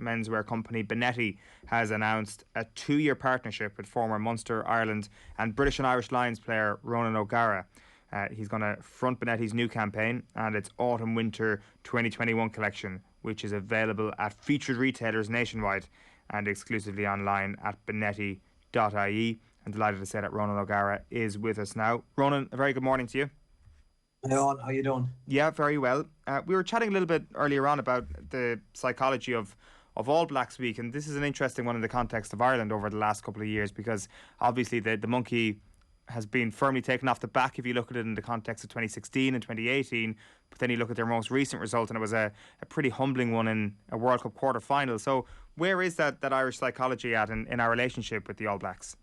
menswear company Benetti has announced a 2-year partnership with former Munster, Ireland and British and Irish Lions player Ronan O'Gara. He's going to front Benetti's new campaign and its Autumn-Winter 2021 collection, which is available at featured retailers nationwide and exclusively online at benetti.ie. I'm delighted to say that Ronan O'Gara is with us now. Ronan, a very good morning to you. Hey, Eoin, how you doing? Yeah, very well. We were chatting a little bit earlier on about the psychology of All Blacks Week, and this is an interesting one in the context of Ireland over the last couple of years, because obviously the monkey has been firmly taken off the back if you look at it in the context of 2016 and 2018, but then you look at their most recent result and it was a pretty humbling one in a World Cup quarter-final. So where is that Irish psychology at in our relationship with the All Blacks?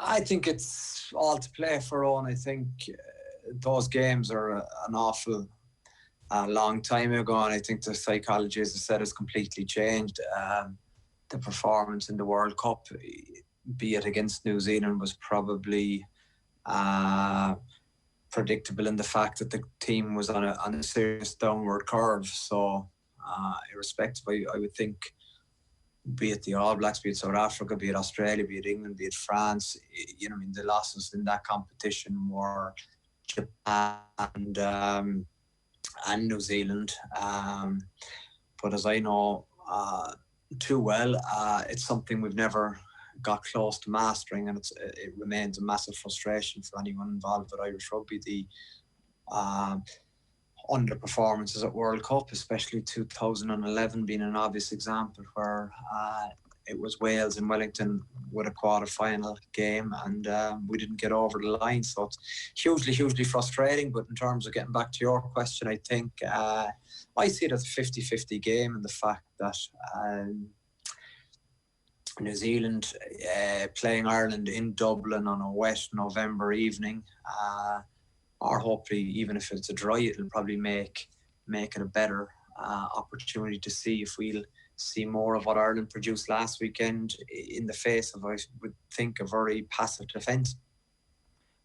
I think it's all to play for, Owen. I think those games are an awful long time ago, and I think the psychology, as I said, has completely changed. The performance in the World Cup, be it against New Zealand, was probably predictable in the fact that the team was on a serious downward curve. So irrespective, I would think, be it the All Blacks, be it South Africa, be it Australia, be it England, be it France, the losses in that competition were Japan and New Zealand. But as I know too well, it's something we've never got close to mastering, and it remains a massive frustration for anyone involved with Irish rugby. The underperformances at World Cup, especially 2011 being an obvious example, where it was Wales and Wellington with a quarter-final game, and we didn't get over the line. So it's hugely frustrating. But in terms of getting back to your question, I think I see it as a 50-50 game, and the fact that New Zealand playing Ireland in Dublin on a wet November evening, or hopefully even if it's a dry, it'll probably make it a better opportunity to see if we'll see more of what Ireland produced last weekend in the face of, I would think, a very passive defence.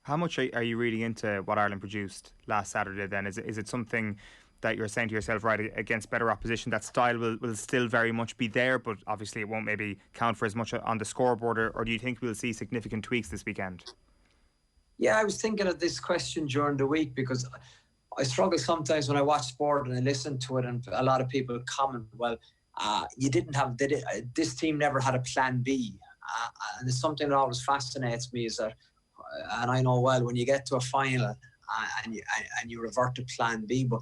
How much are you reading into what Ireland produced last Saturday then? Is it something that you're saying to yourself, right, against better opposition, that style will still very much be there, but obviously it won't maybe count for as much on the scoreboard, or do you think we'll see significant tweaks this weekend? Yeah, I was thinking of this question during the week, because I struggle sometimes when I watch sport and I listen to it, and a lot of people comment, well, this team never had a plan B. And it's something that always fascinates me, is that, and I know well, when you get to a final and you revert to plan B, but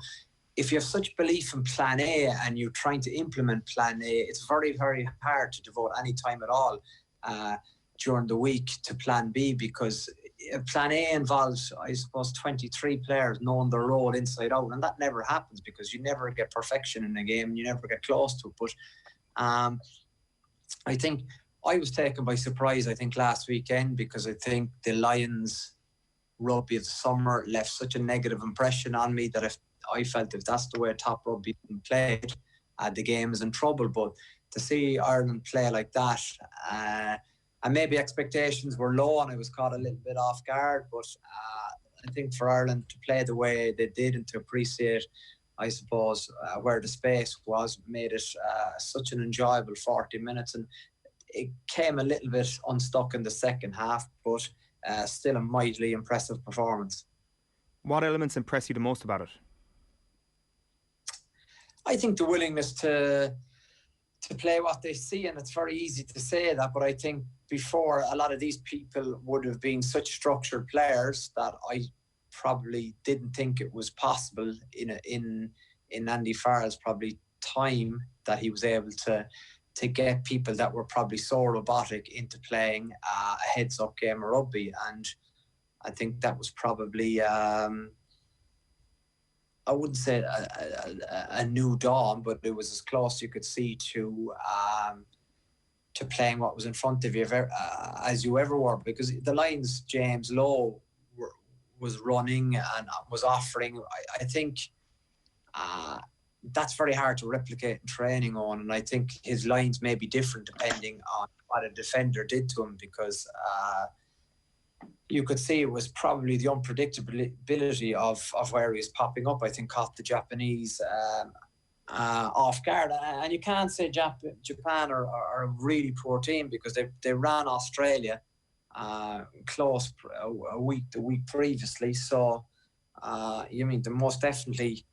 if you have such belief in plan A and you're trying to implement plan A, it's very, very hard to devote any time at all during the week to plan B, because plan A involves, I suppose, 23 players knowing their role inside out, and that never happens because you never get perfection in a game and you never get close to it. But I think I was taken by surprise, last weekend, because I think the Lions rugby of the summer left such a negative impression on me that I felt if that's the way top rugby played, the game is in trouble. But to see Ireland play like that, and maybe expectations were low and I was caught a little bit off guard, but I think for Ireland to play the way they did and to appreciate, I suppose, where the space was, made it such an enjoyable 40 minutes. And it came a little bit unstuck in the second half, but still a mightily impressive performance. What elements impress you the most about it? I think the willingness to play what they see, and it's very easy to say that, but I think before, a lot of these people would have been such structured players that I probably didn't think it was possible in Andy Farrell's probably time, that he was able to get people that were probably so robotic into playing a heads-up game of rugby. And I think that was probably I wouldn't say a new dawn, but it was as close you could see to playing what was in front of you as you ever were. Because the Lions, James Lowe was running and was offering. I think that's very hard to replicate in training on, and I think his lines may be different depending on what a defender did to him, because you could see it was probably the unpredictability of where he was popping up. I think caught the Japanese off guard. And you can't say Japan are a really poor team, because they ran Australia close the week previously. So they most definitely.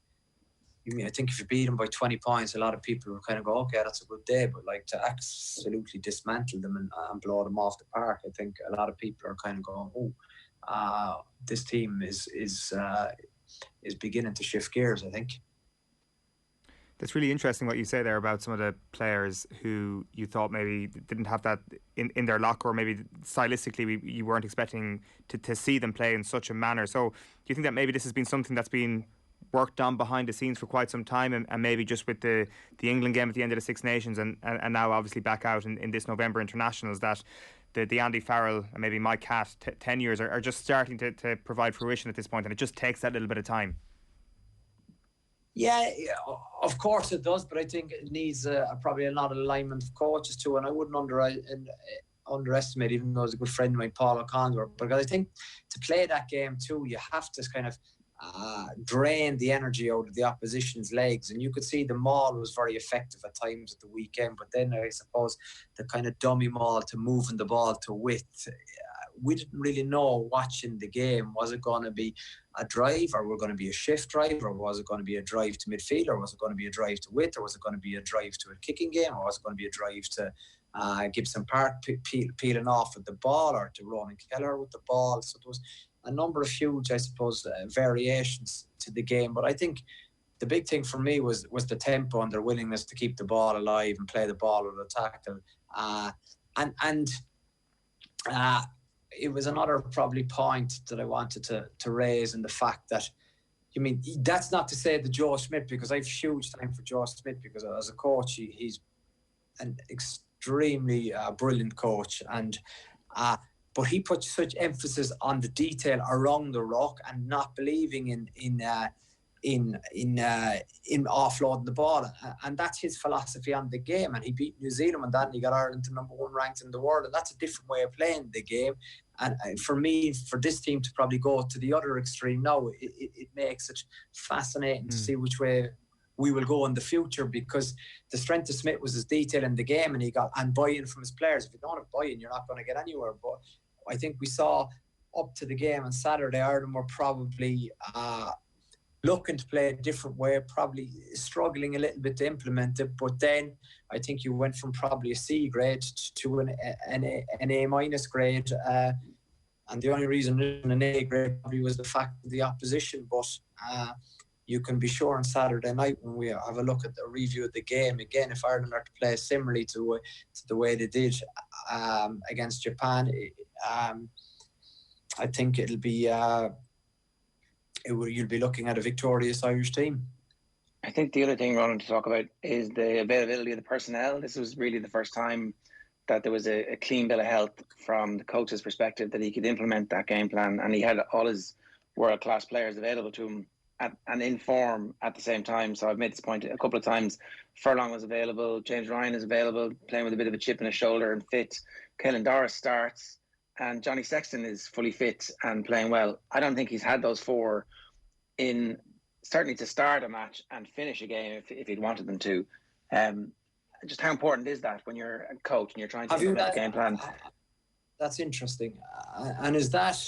I think if you beat them by 20 points, a lot of people will kind of go, okay, that's a good day. But like, to absolutely dismantle them and blow them off the park, I think a lot of people are kind of going, this team is beginning to shift gears, I think. That's really interesting what you say there about some of the players who you thought maybe didn't have that in their locker, or maybe stylistically you weren't expecting to see them play in such a manner. So do you think that maybe this has been something that's been worked on behind the scenes for quite some time, and maybe just with the England game at the end of the Six Nations and now obviously back out in this November internationals, that the Andy Farrell and maybe Mike Catt tenures are just starting to provide fruition at this point, and it just takes that little bit of time? Yeah, of course it does, but I think it needs probably a lot of alignment of coaches too, and I wouldn't underestimate, even though he's a good friend of mine, Paul O'Connor, because I think to play that game too, you have to kind of drain the energy out of the opposition's legs, and you could see the maul was very effective at times at the weekend, but then I suppose the kind of dummy maul to moving the ball to width, we didn't really know watching the game, was it going to be a drive, or going to be a shift drive, or was it going to be a drive to midfield, or was it going to be a drive to width, or was it going to be a drive to a kicking game, or was it going to be a drive to Gibson-Park peeling off with the ball, or to Ronan O'Gara with the ball. So there was a number of huge, I suppose, variations to the game. But I think the big thing for me was the tempo and their willingness to keep the ball alive and play the ball with a tackle. It was another probably point that I wanted to raise, in the fact that, that's not to say that Joe Schmidt, because I have huge time for Joe Schmidt, because as a coach, he's an extremely brilliant coach, and but he put such emphasis on the detail around the ruck and not believing in offloading the ball, and that's his philosophy on the game. And he beat New Zealand on that, and he got Ireland to number 1 ranked in the world, and that's a different way of playing the game. And for me, for this team to probably go to the other extreme now, it makes it fascinating to see which way we will go in the future, because the strength of Smith was his detail in the game, and he got buy-in from his players. If you don't have buy-in, you're not going to get anywhere. But I think we saw up to the game on Saturday, Ireland were probably looking to play a different way, probably struggling a little bit to implement it. But then I think you went from probably a C grade to an A minus grade. And the only reason an A grade probably was the fact of the opposition. But you can be sure on Saturday night, when we have a look at the review of the game, again, if Ireland are to play similarly to the way they did against Japan, I think it'll be... you'll be looking at a victorious Irish team. I think the other thing, Ronan, to talk about is the availability of the personnel. This was really the first time that there was a clean bill of health from the coach's perspective, that he could implement that game plan, and he had all his world-class players available to him and in form at the same time. So I've made this point a couple of times. Furlong was available, James Ryan is available, playing with a bit of a chip in his shoulder and fit. Caelan Doris starts, and Johnny Sexton is fully fit and playing well. I don't think he's had those four in certainly to start a match and finish a game if he'd wanted them to. Just how important is that when you're a coach and you're trying to implement a game plan? That's interesting. And is that,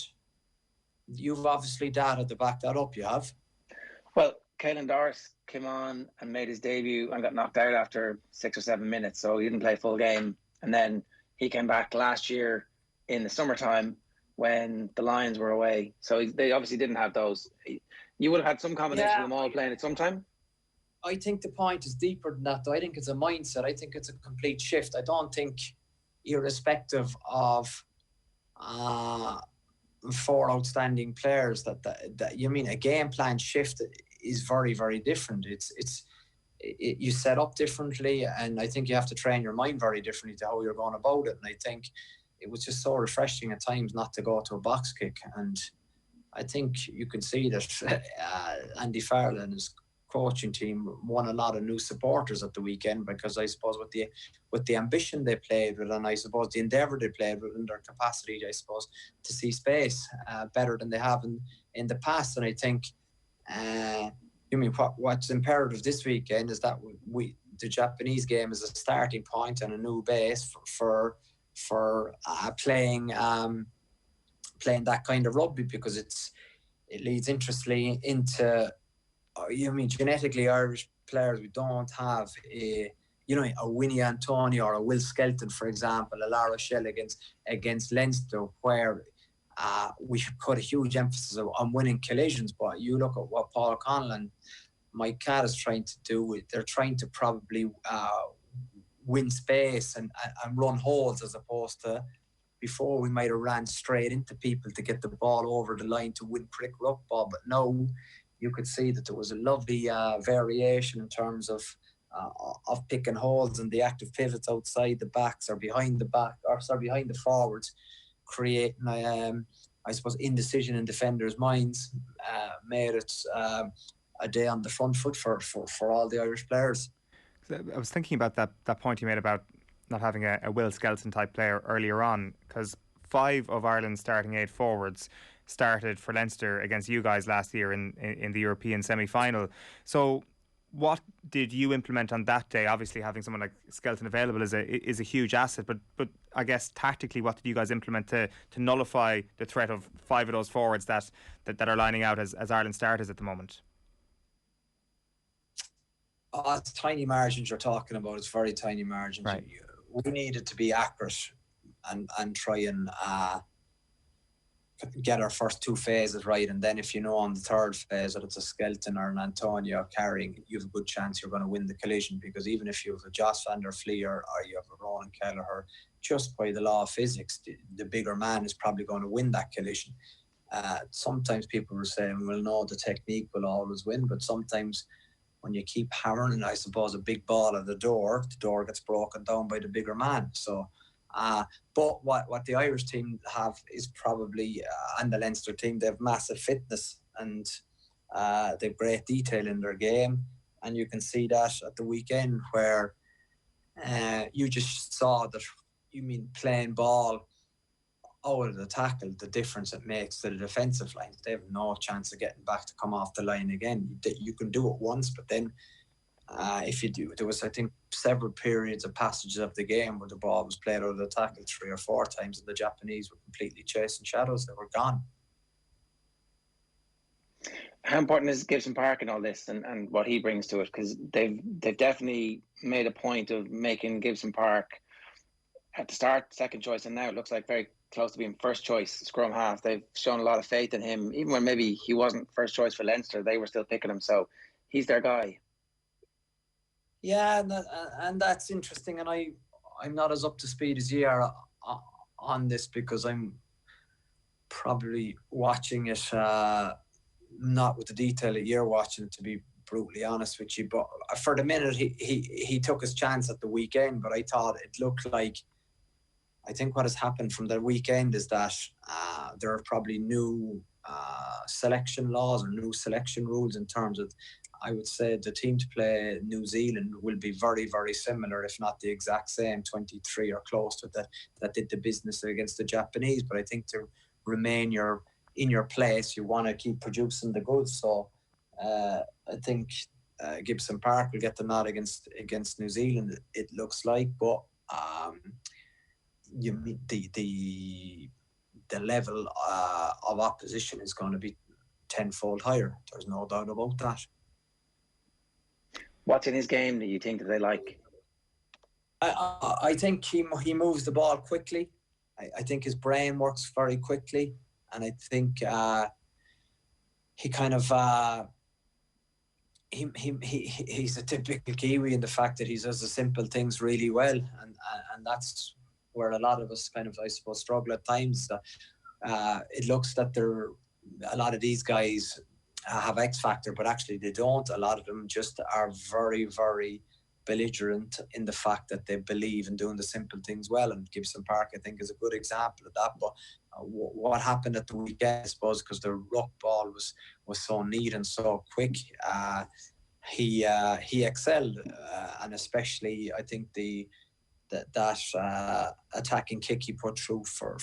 you've obviously data to back that up, you have? Well, Caelan Doris came on and made his debut and got knocked out after 6 or 7 minutes, so he didn't play a full game. And then he came back last year in the summertime when the Lions were away. So they obviously didn't have those. You would have had some combination of them all playing at some time? I think the point is deeper than that, though. I think it's a mindset. I think it's a complete shift. I don't think, irrespective of 4 outstanding players, that you mean a game plan shift is very, very different. You set up differently, and I think you have to train your mind very differently to how you're going about it. And I think it was just so refreshing at times not to go to a box kick. And I think you can see that Andy Farrell and his coaching team won a lot of new supporters at the weekend, because I suppose with the ambition they played with, and I suppose the endeavour they played with, and their capacity, I suppose, to see space better than they have in the past. And I think You mean what's imperative this weekend is that the Japanese game is a starting point and a new base for playing that kind of rugby, because it leads interestingly into genetically Irish players. We don't have a Winnie Antonio or a Will Skelton, for example, a La Rochelle against Leinster, where we should put a huge emphasis on winning collisions. But you look at what Paul Connell and Mike Catt is trying to do. They're trying to probably win space and run holes, as opposed to before we might have ran straight into people to get the ball over the line to win quick ruck ball. But now you could see that there was a lovely variation in terms of picking holes and the active pivots outside the backs or behind the forwards, creating I suppose indecision in defenders' minds, made it a day on the front foot for all the Irish players. I was thinking about that point you made about not having a Will Skelton type player earlier on, because 5 of Ireland's starting 8 forwards started for Leinster against you guys last year in the European semi-final. So what did you implement on that day? Obviously having someone like Skelton available is a huge asset, but I guess tactically what did you guys implement to nullify the threat of 5 of those forwards that are lining out as Ireland starters at the moment? It's tiny margins you're talking about. It's very tiny margins. Right. We needed to be accurate and try and get our first 2 phases right, and then if you know on the third phase that it's a Skelton or an Antonio carrying, you have a good chance you're going to win the collision, because even if you have a Joss van der Fleer or you have a Ronan Kelleher, just by the law of physics, the bigger man is probably going to win that collision. Sometimes people were saying, well, no, the technique will always win, but sometimes when you keep hammering, I suppose, a big ball at the door gets broken down by the bigger man. So, but what the Irish team have is probably, and the Leinster team, they have massive fitness and they have great detail in their game. And you can see that at the weekend where you just saw that, playing ball out of the tackle, the difference it makes to the defensive line. They have no chance of getting back to come off the line again. You can do it once, but then if you do, there was, I think, several periods of passages of the game where the ball was played out of the tackle 3 or 4 times and the Japanese were completely chasing shadows. They were gone. How important is Gibson-Park in all this and what he brings to it? Because they've definitely made a point of making Gibson-Park at the start second choice, and now it looks like very close to being first choice scrum half. They've shown a lot of faith in him, even when maybe he wasn't first choice for Leinster. They were still picking him, so he's their guy. Yeah, and that's interesting. And I'm not as up to speed as you are on this, because I'm probably watching it not with the detail that you're watching, to be brutally honest with you. But for the minute, he took his chance at the weekend. But I thought it looked like, I think what has happened from the weekend is that there are probably new selection laws or new selection rules in terms of, I would say the team to play New Zealand will be very, very similar, if not the exact same, 23 or close to that did the business against the Japanese. But I think to remain in your place, you want to keep producing the goods. So I think Gibson-Park will get the nod against New Zealand, it looks like. But the level of opposition is going to be tenfold higher. There's no doubt about that. What's in his game that you think that they like? I think he moves the ball quickly. I think his brain works very quickly, and I think he kind of he's a typical Kiwi in the fact that he does the simple things really well, and that's where a lot of us kind of, I suppose, struggle at times. It looks that a lot of these guys have X factor, but actually they don't. A lot of them just are very, very belligerent in the fact that they believe in doing the simple things well. And Gibson-Park, I think, is a good example of that. But what happened at the weekend, I suppose, because the ruck ball was so neat and so quick, he excelled, and especially I think that attacking kick he put through for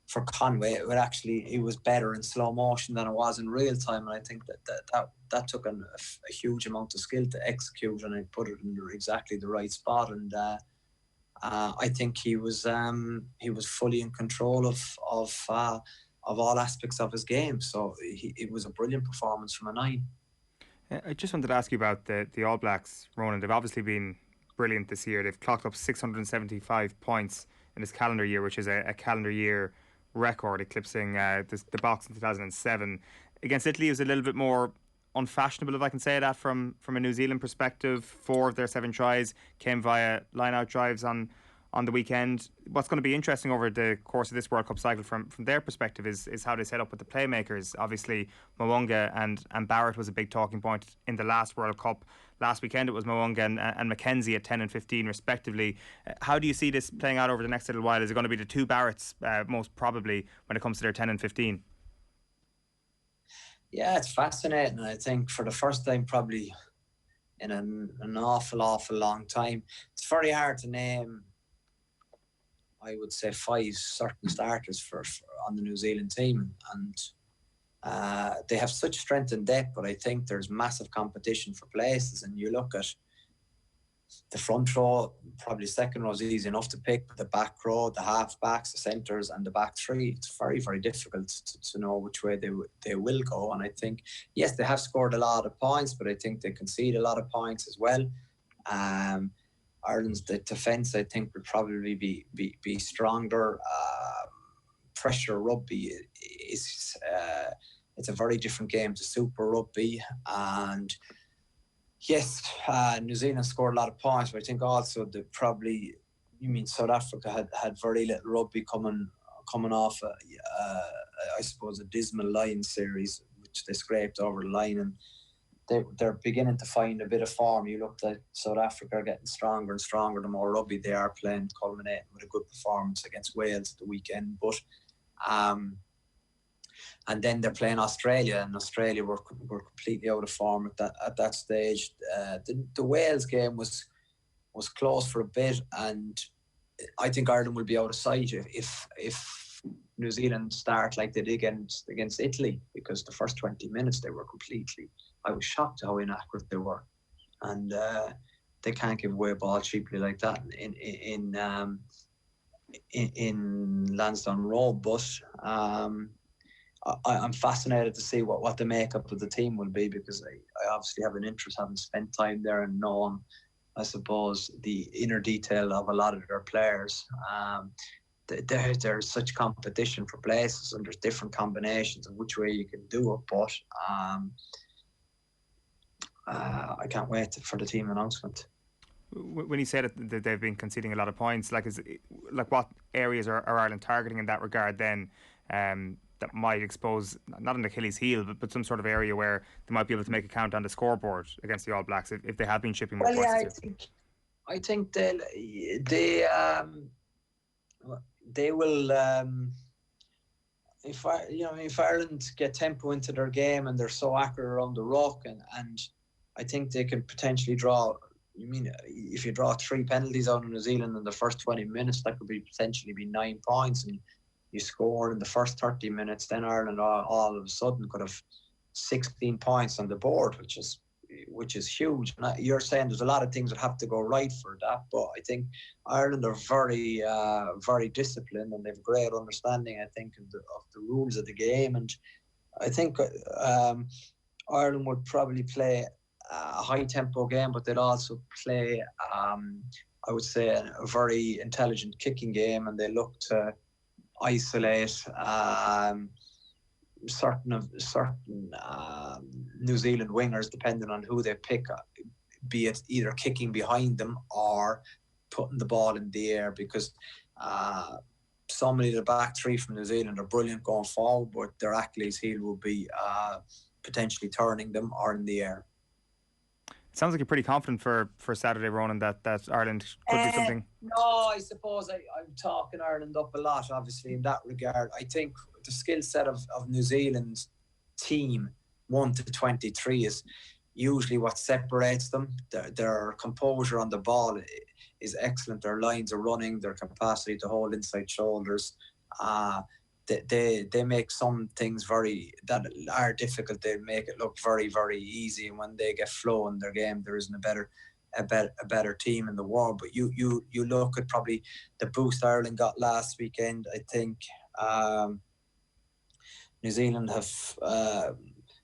for Conway, it was better in slow motion than it was in real time, and I think that took a huge amount of skill to execute, and I put it in exactly the right spot, and I think he was fully in control of all aspects of his game. So it was a brilliant performance from a 9. I just wanted to ask you about the All Blacks, Ronan. They've obviously been brilliant this year. They've clocked up 675 points in this calendar year, which is a calendar year record, eclipsing the box in 2007. Against Italy, it was a little bit more unfashionable, if I can say that, from a New Zealand perspective. 4 of their 7 tries came via line-out drives on the weekend. What's going to be interesting over the course of this World Cup cycle from their perspective is how they set up with the playmakers. Obviously, Mo'unga and Barrett was a big talking point in the last World Cup. Last weekend it was Mo'unga and McKenzie at 10 and 15 respectively. How do you see this playing out over the next little while? Is it going to be the 2 Barretts most probably when it comes to their 10 and 15? Yeah, it's fascinating. I think for the first time probably in an awful long time, it's very hard to name, I would say, 5 certain starters for on the New Zealand team, and they have such strength and depth, but I think there's massive competition for places. And you look at the front row, probably second row is easy enough to pick, but the back row, the half backs, the centres and the back 3, it's very, very difficult to know which way they will go. And I think, yes, they have scored a lot of points, but I think they concede a lot of points as well. Ireland's defence, I think, will probably be stronger. Pressure rugby is it's a very different game to Super Rugby, and yes, New Zealand scored a lot of points, but I think also South Africa had very little rugby coming off I suppose a dismal Lions series, which they scraped over the line, and they're beginning to find a bit of form. You look at South Africa are getting stronger and stronger the more rugby they are playing, culminating with a good performance against Wales at the weekend. But and then they're playing Australia, and Australia were completely out of form at that stage. The Wales game was close for a bit, and I think Ireland will be out of sight if New Zealand start like they did against Italy, because the first 20 minutes they were completely. I was shocked how inaccurate they were, and they can't give away a ball cheaply like that in Lansdowne Road. But I'm fascinated to see what the makeup of the team will be, because I obviously have an interest, having spent time there and known, I suppose, the inner detail of a lot of their players. There's such competition for places, and there's different combinations of which way you can do it. But I can't wait for the team announcement. When you say that they've been conceding a lot of points, what areas are Ireland targeting in that regard then, that might expose, not an Achilles heel, but some sort of area where they might be able to make a count on the scoreboard against the All Blacks if they have been shipping more points? Yeah, I think they will. If Ireland get tempo into their game and they're so accurate around the ruck, and I think they can potentially draw. If you draw 3 penalties out of New Zealand in the first 20 minutes, that could potentially be 9 points, and you score in the first 30 minutes, then Ireland all of a sudden could have 16 points on the board, which is huge. And you're saying there's a lot of things that have to go right for that, but I think Ireland are very, very disciplined, and they have great understanding, I think, of the rules of the game. And I think Ireland would probably play a high-tempo game, but they'd also play, I would say, a very intelligent kicking game, and they look to isolate certain New Zealand wingers, depending on who they pick, be it either kicking behind them or putting the ball in the air, because so many of the back 3 from New Zealand are brilliant going forward, but their Achilles heel will be potentially turning them or in the air. Sounds like you're pretty confident for Saturday, Ronan, that Ireland could do something. No, I suppose I'm talking Ireland up a lot, obviously, in that regard. I think the skill set of New Zealand's team, 1 to 23, is usually what separates them. Their composure on the ball is excellent. Their lines are running, their capacity to hold inside shoulders. they make some things that are difficult. They make it look very, very easy, and when they get flow in their game, there isn't a better team in the world. But you look at probably the boost Ireland got last weekend. I think New Zealand have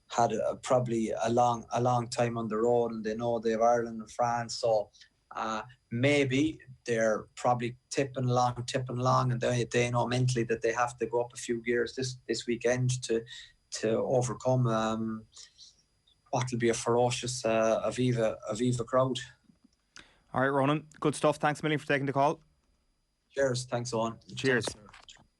had probably a long time on the road, and they know they have Ireland and France, so maybe they're probably tipping along, and they know mentally that they have to go up a few gears this weekend to overcome what will be a ferocious Aviva crowd. All right, Ronan, good stuff. Thanks a million for taking the call. Cheers. Thanks, Eoin. Cheers.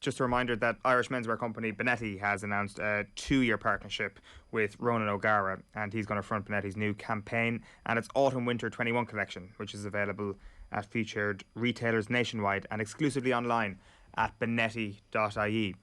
Just a reminder that Irish menswear company Benetti has announced a 2-year partnership with Ronan O'Gara, and he's going to front Benetti's new campaign and its Autumn-Winter 21 collection, which is available at featured retailers nationwide and exclusively online at benetti.ie.